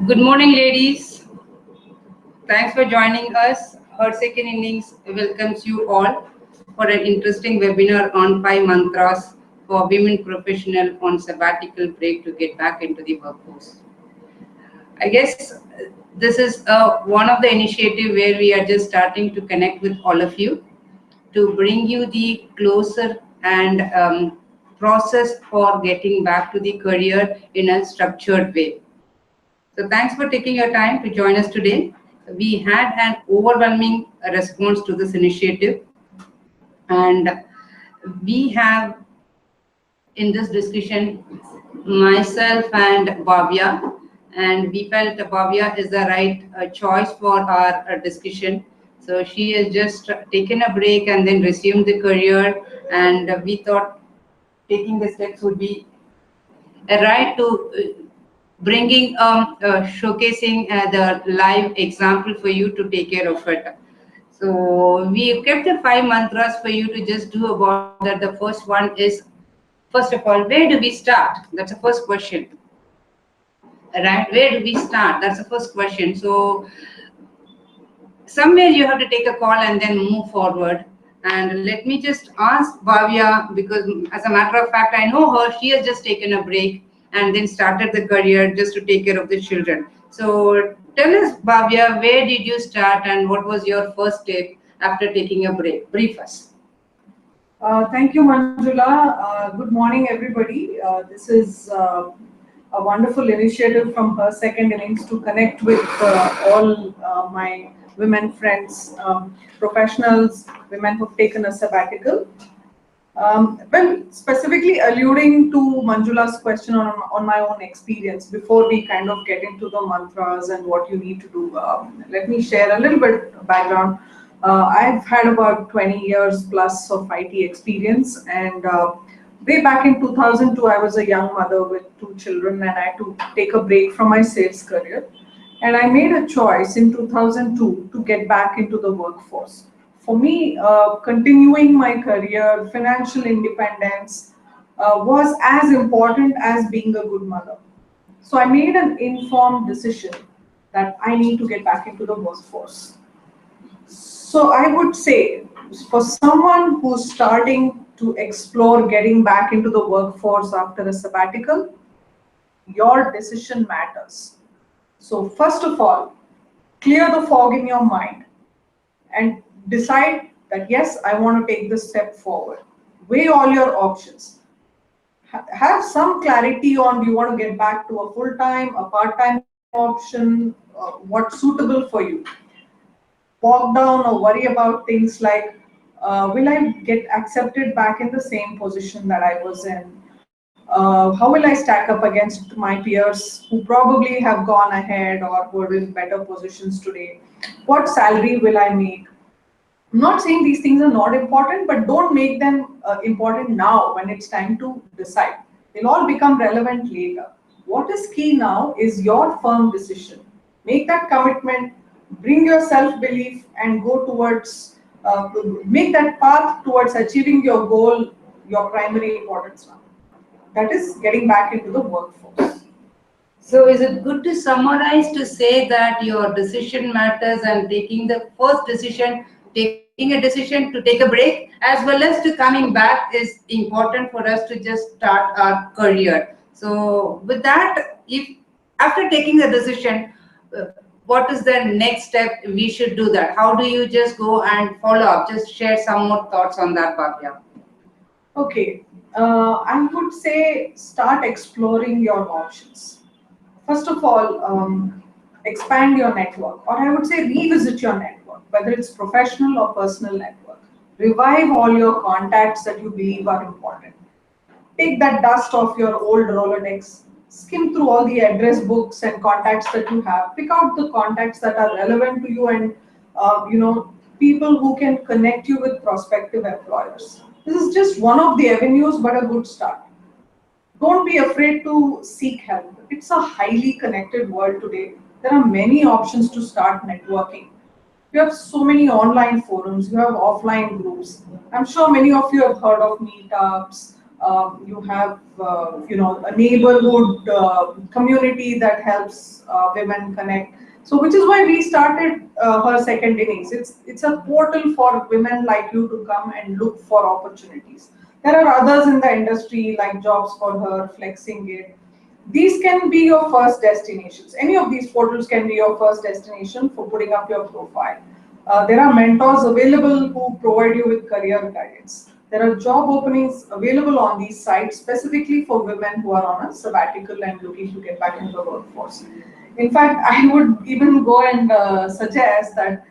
Good morning, ladies. Thanks for joining us. Her second innings welcomes you all for an interesting webinar on 5 mantras for women professional on sabbatical break to get back into the workforce. I guess this is one of the initiative where we are just starting to connect with all of you to bring you the closer and process for getting back to the career in a structured way. So thanks for taking your time to join us today. We had an overwhelming response to this initiative, and we have in this discussion myself and Bhavya, and we felt Bhavya is the right choice for our discussion. So she has just taken a break and then resumed the career, and we thought taking the steps would be a right to bringing showcasing the live example for you to take care of it. So we kept the 5 mantras for you to just do about that. The first one is, first of all, where do we start? That's the first question, right? Where do we start? That's the first question. So somewhere you have to take a call and then move forward. And let me just ask Bhavya, because as a matter of fact, I know her, she has just taken a break and then started the career just to take care of the children. So tell us, Bhavya, where did you start and what was your first step after taking a break? Brief us. Thank you, Manjula. Good morning, everybody. This is a wonderful initiative from Her Second Innings to connect with all my women friends, professionals, women who've taken a sabbatical. Well, specifically alluding to Manjula's question on my own experience, before we kind of get into the mantras and what you need to do, let me share a little bit of background. I've had about 20 years plus of IT experience, and way back in 2002, I was a young mother with 2 children, and I had to take a break from my sales career. And I made a choice in 2002 to get back into the workforce. For me, continuing my career, financial independence was as important as being a good mother. So I made an informed decision that I need to get back into the workforce. So I would say, for someone who's starting to explore getting back into the workforce after a sabbatical, your decision matters. So first of all, clear the fog in your mind and decide that, yes, I want to take this step forward. Weigh all your options. Have some clarity on, do you want to get back to a full-time, a part-time option, what's suitable for you. Walk down or worry about things like, will I get accepted back in the same position that I was in? How will I stack up against my peers who probably have gone ahead or who are in better positions today? What salary will I make? I'm not saying these things are not important, but don't make them important now when it's time to decide. They'll all become relevant later. What is key now is your firm decision. Make that commitment, bring your self-belief, and go towards, make that path towards achieving your goal your primary importance now. That is getting back into the workforce. So is it good to summarize to say that your decision matters and taking the first decision, taking a decision to take a break, as well as to coming back is important for us to just start our career. So with that, if after taking the decision, what is the next step we should do that? How do you just go and follow up? Just share some more thoughts on that, Bhavya. Okay, I would say start exploring your options. First of all, expand your network, or I would say revisit your network, whether it's professional or personal network. Revive all your contacts that you believe are important. Take that dust off your old Rolodex, skim through all the address books and contacts that you have, pick out the contacts that are relevant to you, and people who can connect you with prospective employers. This is just one of the avenues, but a good start. Don't be afraid to seek help. It's a highly connected world today. There are many options to start networking. You have so many online forums, you have offline groups. I'm sure many of you have heard of meetups, You have a neighborhood community that helps women connect. So which is why we started her second innings. It's a portal for women like you to come and look for opportunities. There are others in the industry like Jobs for Her, Flexing It. These can be your first destinations. Any of these portals can be your first destination for putting up your profile. There are mentors available who provide you with career guidance. There are job openings available on these sites specifically for women who are on a sabbatical and looking to get back into the workforce. In fact, I would even go and suggest that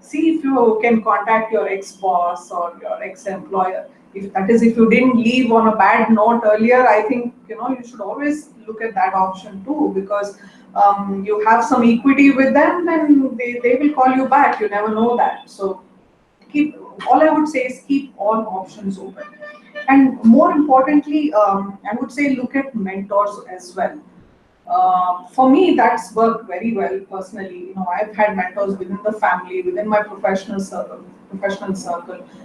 see if you can contact your ex-boss or your ex-employer. If that is, if you didn't leave on a bad note earlier, I think you should always look at that option too, because you have some equity with them, then they will call you back. You never know that. So keep all I would say is keep all options open, and more importantly, I would say look at mentors as well. For me, that's worked very well personally. I've had mentors within the family, within my professional circle.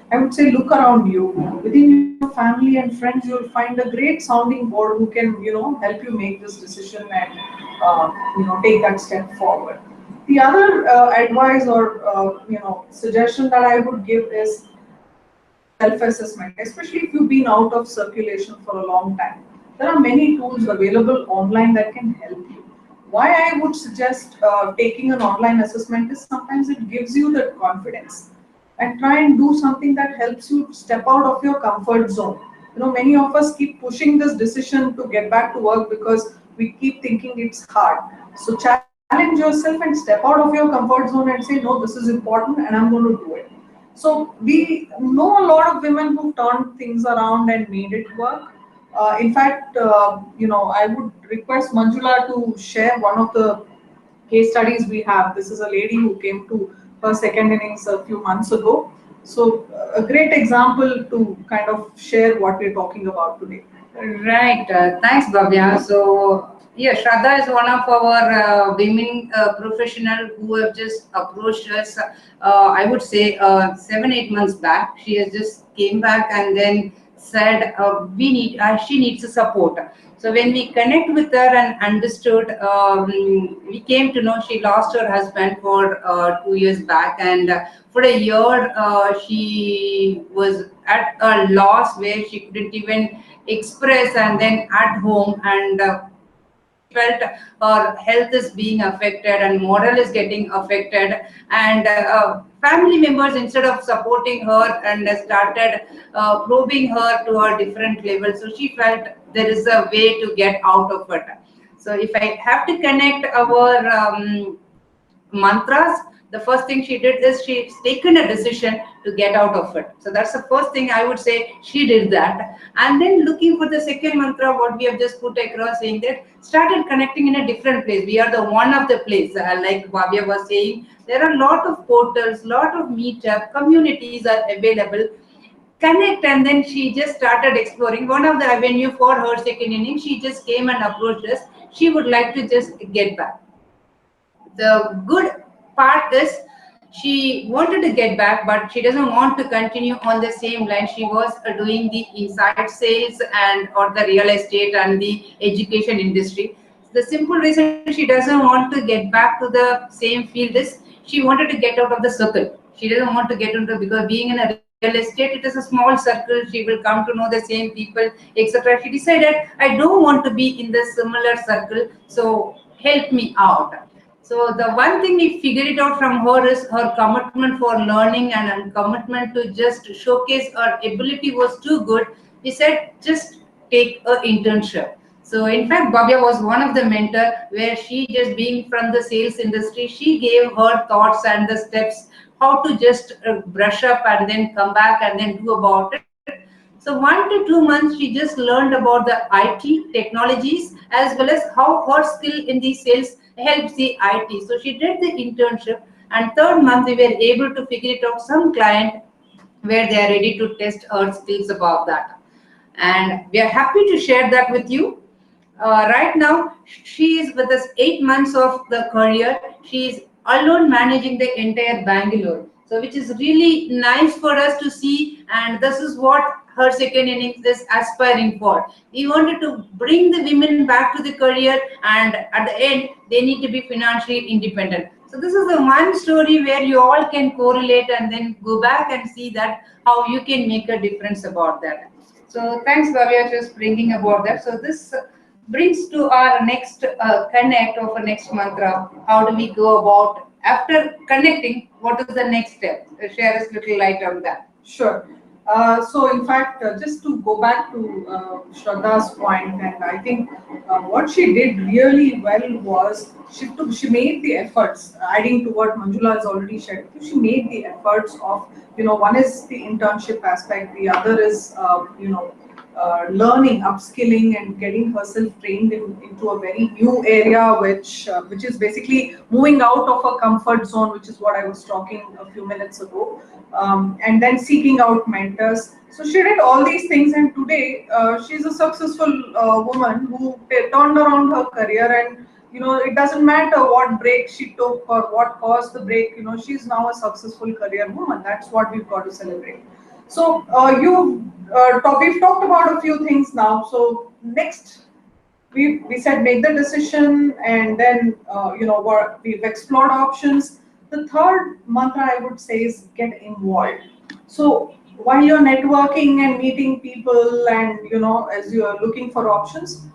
I would say look around you. Within your family and friends, you'll find a great sounding board who can, help you make this decision and, take that step forward. The other advice or, suggestion that I would give is self-assessment, especially if you've been out of circulation for a long time. There are many tools available online that can help you. Why I would suggest taking an online assessment is sometimes it gives you that confidence, and try and do something that helps you step out of your comfort zone. Many of us keep pushing this decision to get back to work because we keep thinking it's hard. So challenge yourself and step out of your comfort zone and say, no, this is important and I'm going to do it. So we know a lot of women who've turned things around and made it work. In fact, I would request Manjula to share one of the case studies we have. This is a lady who came to her second innings a few months ago. So a great example to kind of share what we're talking about today. Right. Thanks, Bhavya. So, yeah, Shraddha is one of our women professional who have just approached us. I would say 7, 8 months back. She has just came back and then said she needs a support. So when we connect with her and understood, we came to know she lost her husband for 2 years back, and for a year she was at a loss where she couldn't even express, and then at home, and felt her health is being affected and moral is getting affected, and family members, instead of supporting her, and started probing her to a different level. So she felt there is a way to get out of it. So if I have to connect our mantras, the first thing she did is she's taken a decision to get out of it. So that's the first thing I would say, she did that. And then looking for the second mantra, what we have just put across, saying that started connecting in a different place. We are the one of the place, like Bhavya was saying, there are a lot of portals, lot of meetup communities are available. Connect, and then she just started exploring one of the avenue for her second inning. She just came and approached us. She would like to just get back. The good part is she wanted to get back, but she doesn't want to continue on the same line. She was doing the inside sales and or the real estate and the education industry. The simple reason she doesn't want to get back to the same field is she wanted to get out of the circle. She doesn't want to get into, because being in a real estate, it is a small circle. She will come to know the same people, etc. She decided, I don't want to be in the similar circle, so help me out. So the one thing we figured it out from her is her commitment for learning and commitment to just showcase her ability was too good. We said, just take a internship. So in fact, Bhavya was one of the mentor where she, just being from the sales industry, she gave her thoughts and the steps how to just brush up and then come back and then do about it. So 1 to 2 months, she just learned about the IT technologies, as well as how her skill in the sales helps the IT. So she did the internship, and third month we were able to figure it out some client where they are ready to test her skills about that. And we are happy to share that with you. Right now, she is with us 8 months of the career. She is alone managing the entire Bangalore. So, which is really nice for us to see. And this is what her second innings is aspiring for. We wanted to bring the women back to the career, and at the end, they need to be financially independent. So this is the one story where you all can correlate and then go back and see that how you can make a difference about that. So thanks, Bhavya, just bringing about that. So this brings to our next connect of a next mantra. How do we go about after connecting? What is the next step? Share us little light on that. Sure. So, in fact, just to go back to Shraddha's point, and I think what she did really well was she made the efforts, adding to what Manjula has already shared. She made the efforts of, one is the internship aspect, the other is learning, upskilling, and getting herself trained into a very new area, which is basically moving out of her comfort zone, which is what I was talking a few minutes ago, and then seeking out mentors. So she did all these things, and today she's a successful woman who turned around her career, and it doesn't matter what break she took or what caused the break. She's now a successful career woman. That's what we've got to celebrate. So we've talked about a few things now. So next, we said make the decision, and then we've explored options. The third mantra I would say is get involved. So while you're networking and meeting people, and as you're looking for options,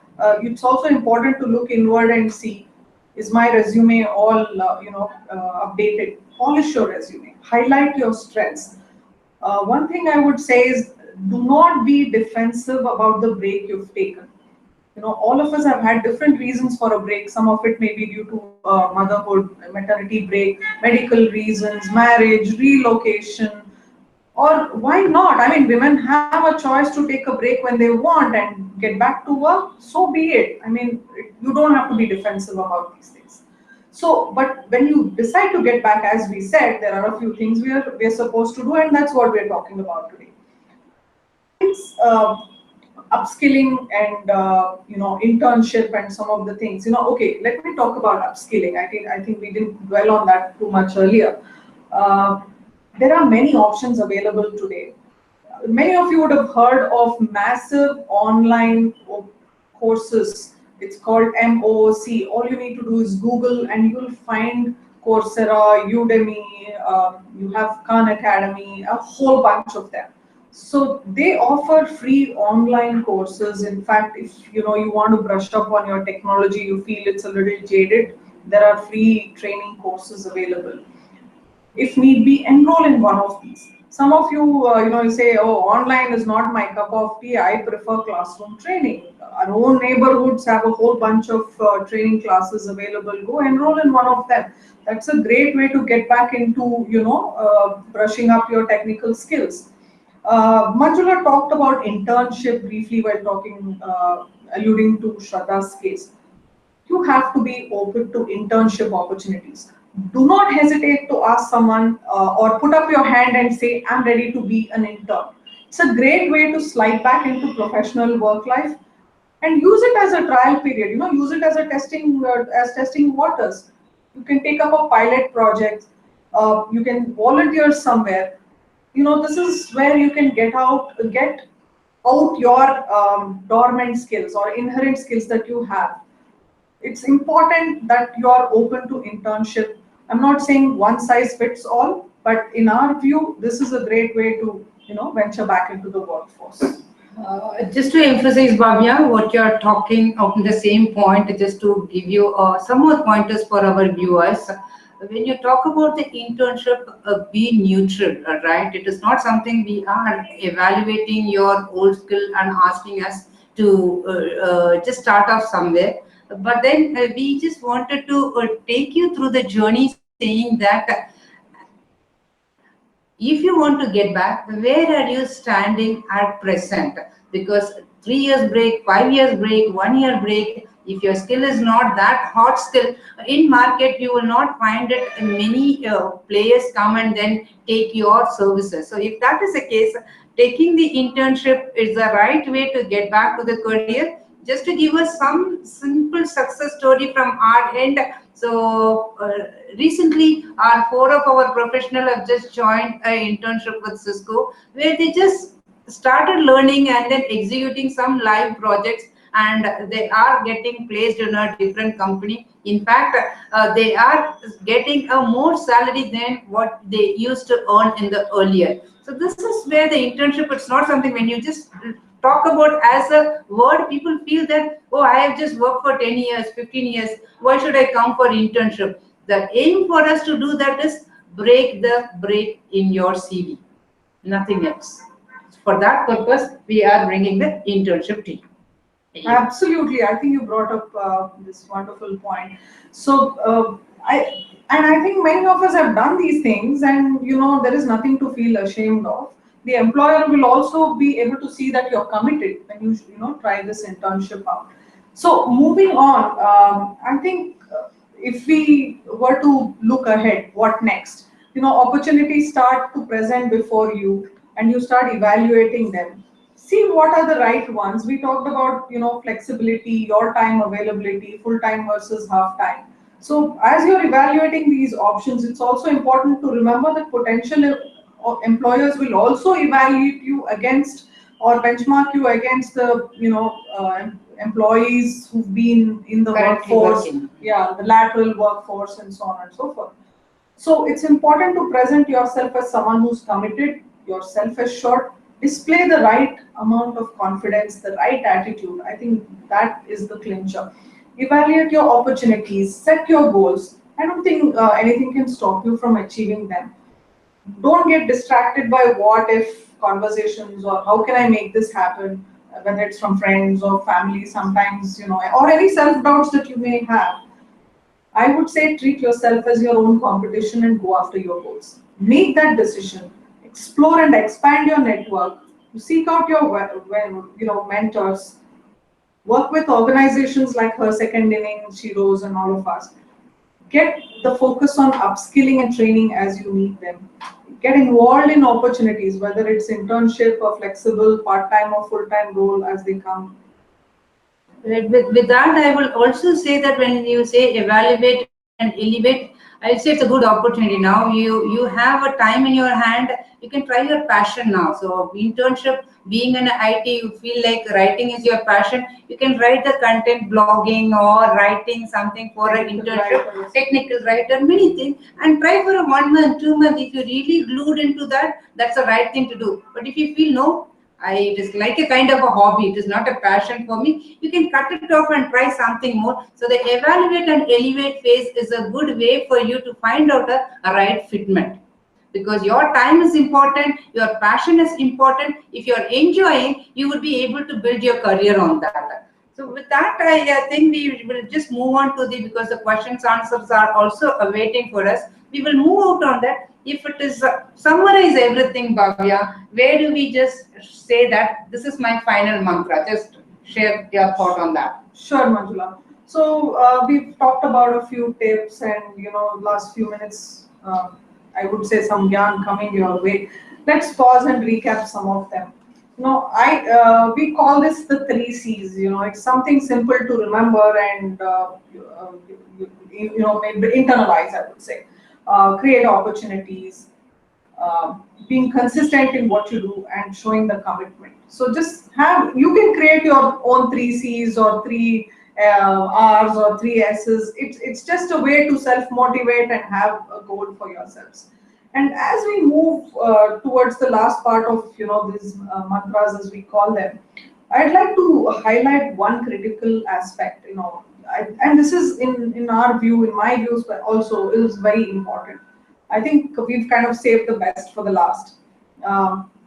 it's also important to look inward and see, is my resume all updated? Polish your resume, highlight your strengths. One thing I would say is, do not be defensive about the break you've taken. All of us have had different reasons for a break. Some of it may be due to motherhood, maternity break, medical reasons, marriage, relocation, or why not? I mean, women have a choice to take a break when they want and get back to work. So be it. I mean, you don't have to be defensive about these things. So, but when you decide to get back, as we said, there are a few things we're supposed to do, and that's what we're talking about today. It's upskilling and internship and some of the things. Okay, let me talk about upskilling. I think we didn't dwell on that too much earlier. There are many options available today. Many of you would have heard of massive online courses. It's called MOOC. All you need to do is Google, and you'll find Coursera, Udemy, you have Khan Academy, a whole bunch of them. So they offer free online courses. In fact, if you want to brush up on your technology, you feel it's a little jaded, there are free training courses available. If need be, enroll in one of these. Some of you, you say, oh, online is not my cup of tea. I prefer classroom training. Our own neighborhoods have a whole bunch of training classes available. Go enroll in one of them. That's a great way to get back into, brushing up your technical skills. Manjula talked about internship briefly while alluding to Shraddha's case. You have to be open to internship opportunities. Do not hesitate to ask someone or put up your hand and say, I'm ready to be an intern. It's a great way to slide back into professional work life, and use it as a trial period. Use it as a testing waters. You can take up a pilot project. You can volunteer somewhere. This is where you can get out your dormant skills or inherent skills that you have. It's important that you are open to internship. I'm not saying one size fits all, but in our view, this is a great way to venture back into the workforce. Just to emphasize, Bhavya, what you're talking on the same point, just to give you some more pointers for our viewers. When you talk about the internship, be neutral, right? It is not something we are evaluating your old skill and asking us to just start off somewhere. But then we just wanted to take you through the journey, saying that if you want to get back, where are you standing at present? Because 3 years break, 5 years break, 1 year break, if your skill is not that hot skill in market, you will not find it. Many players come and then take your services. So if that is the case, taking the internship is the right way to get back to the career. Just to give us some simple success story from our end. So recently, four of our professionals have just joined an internship with Cisco, where they just started learning and then executing some live projects, and they are getting placed in a different company. In fact, they are getting a more salary than what they used to earn in the earlier. So this is where the internship, it's not something when you just talk about as a word, people feel that, oh, I have just worked for 10 years, 15 years, why should I come for internship? The aim for us to do that is break the break in your CV, nothing else. For that purpose, we are bringing the internship to you. Absolutely, I think you brought up this wonderful point. So, I think many of us have done these things, and there is nothing to feel ashamed of. The employer will also be able to see that you're committed when you try this internship out. So, moving on, I think if we were to look ahead, what next? Opportunities start to present before you, and you start evaluating them. See what are the right ones. We talked about flexibility, your time availability, full time versus half time. So as you're evaluating these options, it's also important to remember that potential employers will also evaluate you against or benchmark you against the employees who've been in the Currently workforce, working. yeah, the lateral workforce and so on and so forth. So it's important to present yourself as someone who's committed, you're self-assured, display the right amount of confidence, the right attitude. I think that is the clincher. Evaluate your opportunities, set your goals. I don't think anything can stop you from achieving them. Don't get distracted by what if conversations or how can I make this happen, whether it's from friends or family sometimes, or any self doubts that you may have. I would say treat yourself as your own competition and go after your goals. Make that decision. Explore and expand your network. Seek out your mentors. Work with organizations like Her Second Innings, Shiro's, and all of us. Get the focus on upskilling and training as you need them. Get involved in opportunities, whether it's internship or flexible part-time or full-time role as they come. Right. With that, I will also say that when you say evaluate and elevate, I'll say it's a good opportunity. Now you have a time in your hand. You can try your passion now. So internship, being an IT, you feel like writing is your passion. You can write the content, blogging or writing something for an internship, technical writer, many things, and try for a 1 month, 2 months. If you're really glued into that, that's the right thing to do. But if you feel no, it is like a kind of a hobby. It is not a passion for me. You can cut it off and try something more. So the evaluate and elevate phase is a good way for you to find out a right fitment. Because your time is important, your passion is important. If you're enjoying, you would be able to build your career on that. So with that, I think we will just move on to because the questions answers are also awaiting for us. We will move out on that. If it is summarize everything, Bhavya, where do we just say that this is my final mantra? Just share your thought on that. Sure, Manjula. So we've talked about a few tips, and last few minutes, I would say some yarn coming your way. Let's pause and recap some of them. I we call this the three C's. It's something simple to remember and maybe internalize. I would say, create opportunities, being consistent in what you do, and showing the commitment. So you can create your own three C's or three R's or three S's. It's just a way to self motivate and have a goal for yourselves. And as we move towards the last part of these mantras as we call them, I'd like to highlight one critical aspect. And this is in our view, in my views, but also is very important. I think we've kind of saved the best for the last.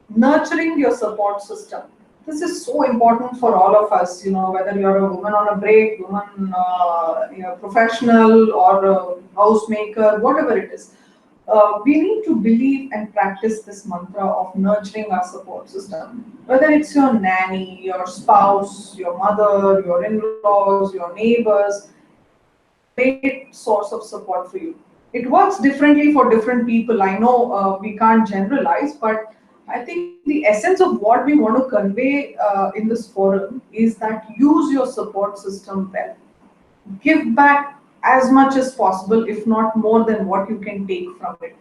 Nurturing your support system. This is so important for all of us. Whether you're a woman on a break, professional, or a housemaker, whatever it is. We need to believe and practice this mantra of nurturing our support system. Whether it's your nanny, your spouse, your mother, your in-laws, your neighbors, great source of support for you. It works differently for different people. I know we can't generalize, but I think the essence of what we want to convey in this forum is that use your support system well. Give back as much as possible, if not more than what you can take from it.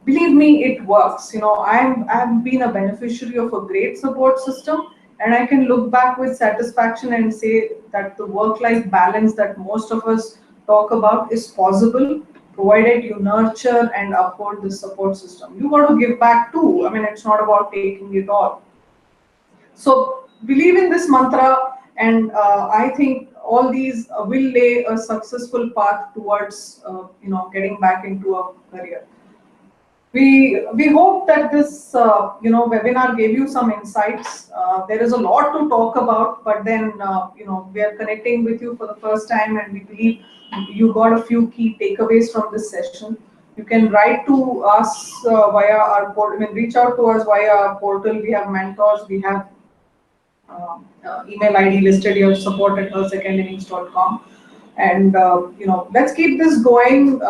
believe me, it works. I've been a beneficiary of a great support system, and I can look back with satisfaction and say that the work-life balance that most of us talk about is possible, provided you nurture and uphold the support system. You got to give back too. I mean, it's not about taking it all. So believe in this mantra, and I think all these will lay a successful path towards getting back into a career. We hope that this webinar gave you some insights. There is a lot to talk about, but then we are connecting with you for the first time, and we believe you got a few key takeaways from this session. You can write to us via our portal. I mean, reach out to us via our portal. We have mentors. We have email ID listed here, support@hersecondinnings.com. And let's keep this going.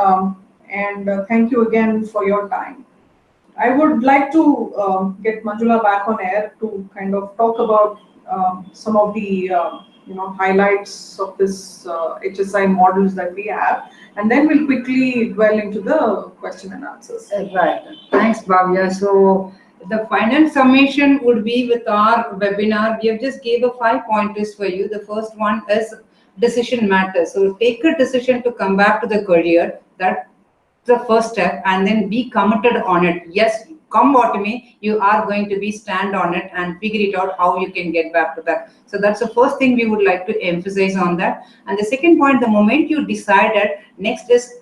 And thank you again for your time. I would like to get Manjula back on air to kind of talk about some of the highlights of this HSI models that we have, and then we'll quickly dwell into the question and answers. Right. Thanks, Bhavya. So the final summation would be with our webinar. We have just gave a 5 pointers for you. The first one is decision matters. So take a decision to come back to the career. That's the first step, and then be committed on it. Yes, come what may, you are going to be stand on it and figure it out how you can get back to that. So that's the first thing we would like to emphasize on that. And the second point, the moment you decided, next is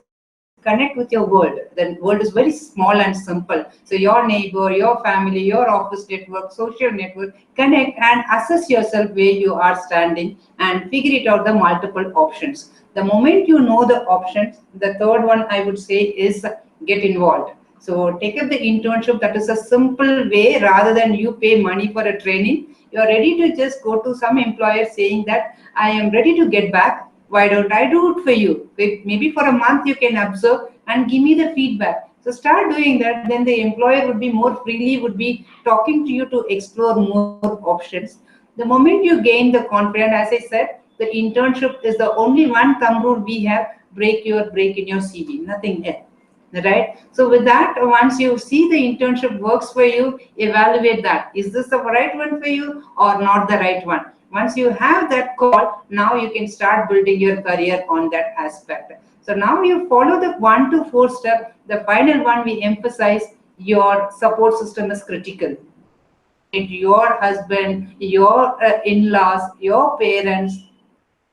connect with your world. The world is very small and simple. So your neighbor, your family, your office network, social network, connect and assess yourself where you are standing and figure it out the multiple options. The moment you know the options, the third one I would say is get involved. So take up the internship. That is a simple way. Rather than you pay money for a training, you are ready to just go to some employer saying that I am ready to get back. Why don't I do it for you? Maybe for a month you can observe and give me the feedback. So start doing that. Then the employer would be more freely would be talking to you to explore more options. The moment you gain the confidence, as I said, the internship is the only one thumb rule we have. Break in your CV, nothing else. Right? So with that, once you see the internship works for you, evaluate that. Is this the right one for you or not the right one? Once you have that call, now you can start building your career on that aspect. So now you follow the 1 to 4 step. The final one we emphasize, your support system is critical. Your husband, your in-laws, your parents,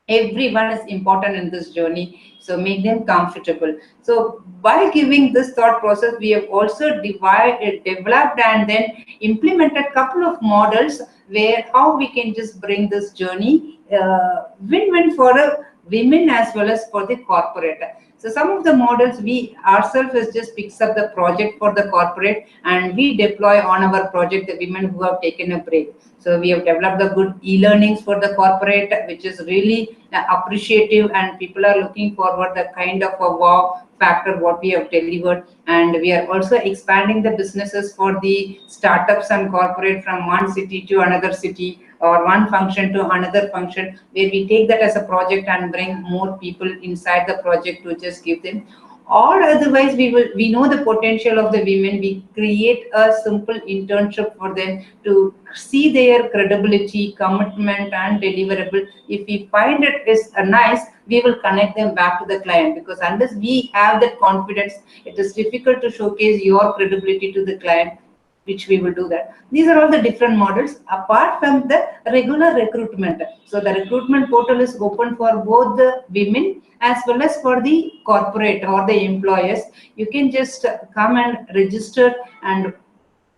everyone is important in this journey, so make them comfortable. So by giving this thought process, we have also developed and then implemented a couple of models where how we can just bring this journey win-win for a women as well as for the corporate. So some of the models we ourselves is just picks up the project for the corporate and we deploy on our project the women who have taken a break. So we have developed the good e-learnings for the corporate, which is really appreciative, and people are looking forward the kind of a wow factor what we have delivered. And we are also expanding the businesses for the startups and corporate from one city to another city or one function to another function, where we take that as a project and bring more people inside the project to just give them. Or otherwise, we know the potential of the women. We create a simple internship for them to see their credibility, commitment, and deliverable. If we find it is nice, we will connect them back to the client, because unless we have that confidence, it is difficult to showcase your credibility to the client, which we will do that. These are all the different models apart from the regular recruitment. So the recruitment portal is open for both the women as well as for the corporate or the employers. You can just come and register and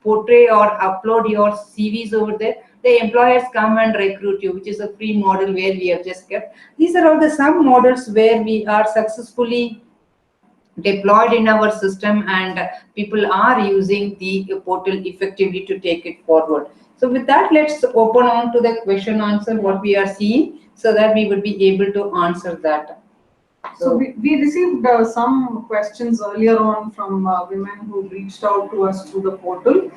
portray or upload your CVs over there. The employers come and recruit you, which is a free model where we have just kept. These are all the some models where we are successfully deployed in our system, and people are using the portal effectively to take it forward. So with that, let's open on to the question answer what we are seeing, so that we would be able to answer that. So we received some questions earlier on from women who reached out to us through the portal.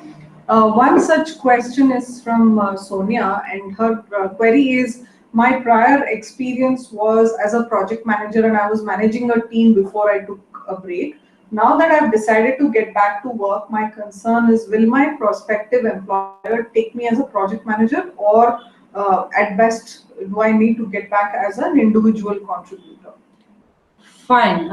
One such question is from Sonia, and her query is, my prior experience was as a project manager and I was managing a team before I took a break. Now that I've decided to get back to work, my concern is, will my prospective employer take me as a project manager, or at best, do I need to get back as an individual contributor? Fine.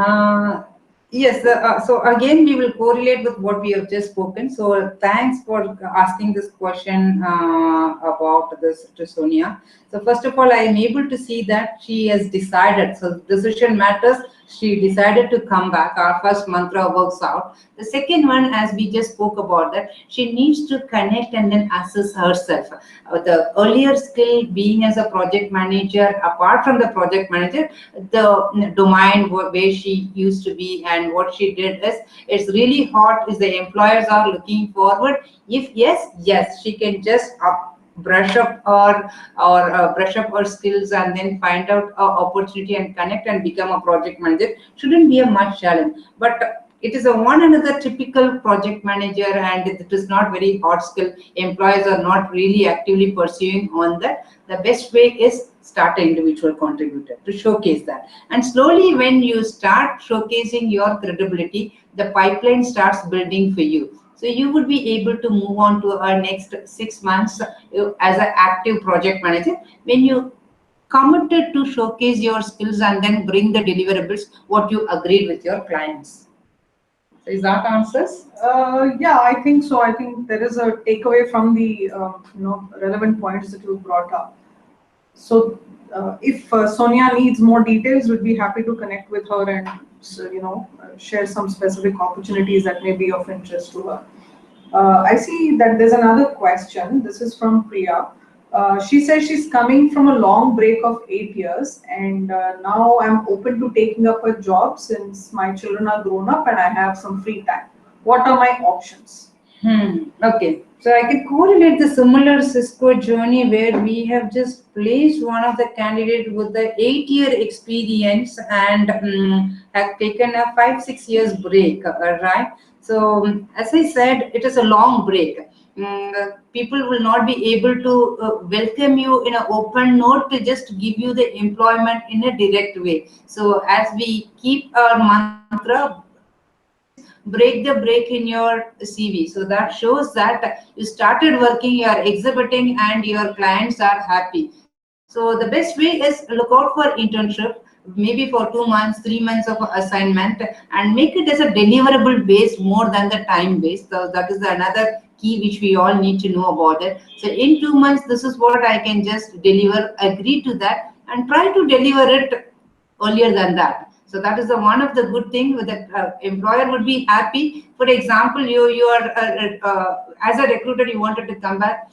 Yes, so again, we will correlate with what we have just spoken. So thanks for asking this question about this to Sonia. So first of all, I am able to see that she has decided. So decision matters. She decided to come back. Our first mantra works out. The second one, as we just spoke about that, she needs to connect and then assess herself. The earlier skill being as a project manager, apart from the project manager, the domain where she used to be and what she did is, it's really hot is the employers are looking forward. If yes, she can just brush up or brush up her skills and then find out a opportunity and connect and become a project manager. Shouldn't be a much challenge, but it is a one another typical project manager, and it is not very hot skill. Employers are not really actively pursuing on that. The best way is start an individual contributor to showcase that. And slowly, when you start showcasing your credibility, the pipeline starts building for you. So you would be able to move on to our next 6 months as an active project manager when you committed to showcase your skills and then bring the deliverables what you agreed with your clients. So is that answers? Yeah, I think so. I think there is a takeaway from the relevant points that you brought up. So, if Sonia needs more details, we'd be happy to connect with her and share some specific opportunities that may be of interest to her. I see that there's another question. This is from Priya. She says she's coming from a long break of 8 years, and now I'm open to taking up a job since my children are grown up and I have some free time. What are my options? Okay. So I can correlate the similar Cisco journey where we have just placed one of the candidate with the 8-year experience and have taken a 5-6 years break, right? So as I said, it is a long break. People will not be able to welcome you in an open note to just give you the employment in a direct way. So as we keep our mantra, is break the break in your CV. So that shows that you started working, you are exhibiting, and your clients are happy. So the best way is look out for internship, maybe for 2 months, 3 months of assignment, and make it as a deliverable base more than the time base. So that is another key which we all need to know about it. So in 2 months, this is what I can just deliver. Agree to that and try to deliver it earlier than that. So that is the one of the good thing with the employer would be happy. For example, you are as a recruiter, you wanted to come back.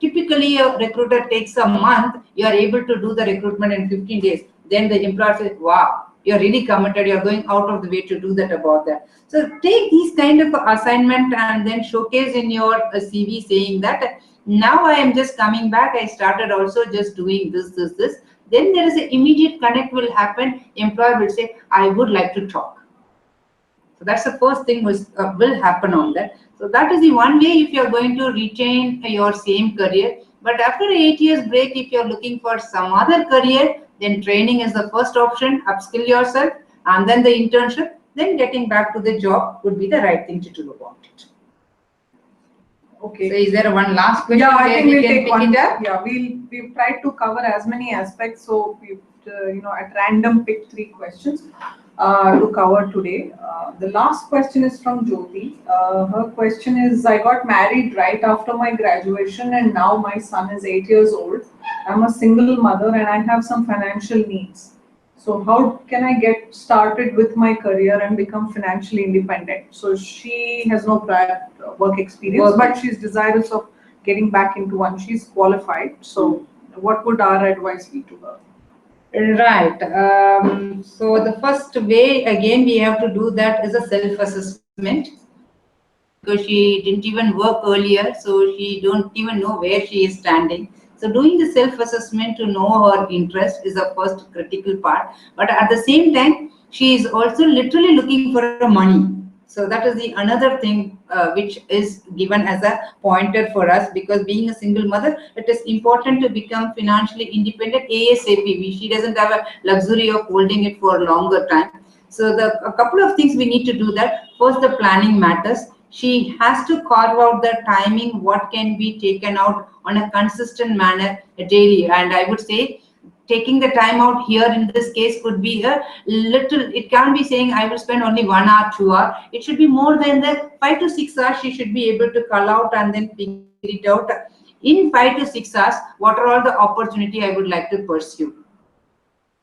Typically, a recruiter takes a month. You are able to do the recruitment in 15 days. Then the employer says, "Wow, you're really committed. You're going out of the way to do that about that." So take these kind of assignment and then showcase in your CV saying that now I am just coming back. I started also just doing this. Then there is an immediate connect will happen. Employer will say, I would like to talk. So that's the first thing will happen on that. So that is the one way if you're going to retain your same career. But after 8 years break, if you're looking for some other career, then training is the first option, upskill yourself, and then the internship, then getting back to the job would be the right thing to do about it. Okay. So is there one last question? Yeah, I think we'll take one. It up? Yeah, we've tried to cover as many aspects, so we've at random picked 3 questions to cover today. The last question is from Jyoti. Her question is: I got married right after my graduation, and now my son is 8 years old. I'm a single mother, and I have some financial needs. So how can I get started with my career and become financially independent? So she has no prior work experience, but she's desirous of getting back into one. She's qualified. So what would our advice be to her? Right. So the first way, again, we have to do that is a self-assessment, because she didn't even work earlier, so she don't even know where she is standing. So doing the self-assessment to know her interest is the first critical part. But at the same time, she is also literally looking for a money. So that is the another thing which is given as a pointer for us, because being a single mother, it is important to become financially independent ASAP. She doesn't have a luxury of holding it for a longer time. So a couple of things we need to do that. First, the planning matters. She has to carve out the timing, what can be taken out on a consistent manner daily. And I would say taking the time out here in this case could be a little, it can't be saying I will spend only 1 hour, 2 hour. It should be more than the 5 to 6 hours she should be able to cull out and then figure it out. In 5 to 6 hours, what are all the opportunity I would like to pursue?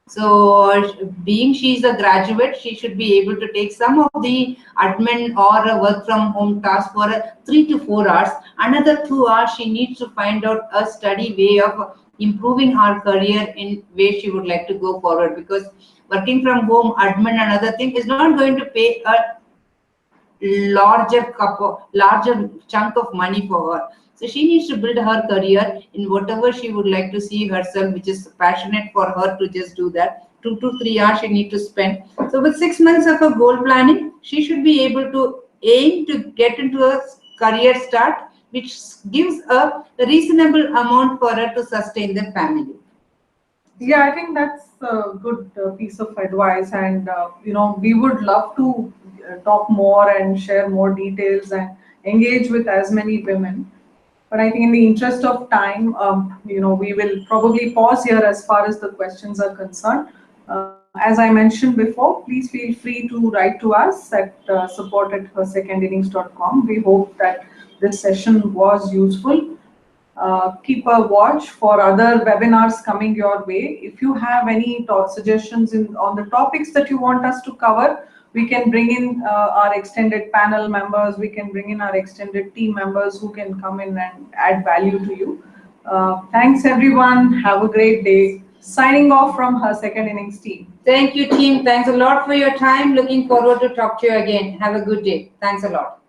So being she is a graduate, she should be able to take some of the admin or a work from home task for 3 to 4 hours. Another 2 hours, she needs to find out a study way of improving her career in way she would like to go forward, because working from home, admin and other thing is not going to pay a larger chunk of money for her. So she needs to build her career in whatever she would like to see herself, which is passionate for her to just do that. 2 to 3 hours she need to spend. So with 6 months of a goal planning, she should be able to aim to get into a career start, which gives a reasonable amount for her to sustain the family. Yeah, I think that's a good piece of advice, and we would love to talk more and share more details and engage with as many women. But I think in the interest of time, we will probably pause here as far as the questions are concerned. As I mentioned before, please feel free to write to us at support@hersecondinnings.com. We hope that this session was useful. Keep a watch for other webinars coming your way. If you have any suggestions on the topics that you want us to cover, we can bring in our extended panel members, we can bring in our extended team members who can come in and add value to you. Thanks everyone, have a great day. Signing off from Her Second Innings team. Thank you, team. Thanks a lot for your time. Looking forward to talk to you again. Have a good day. Thanks a lot.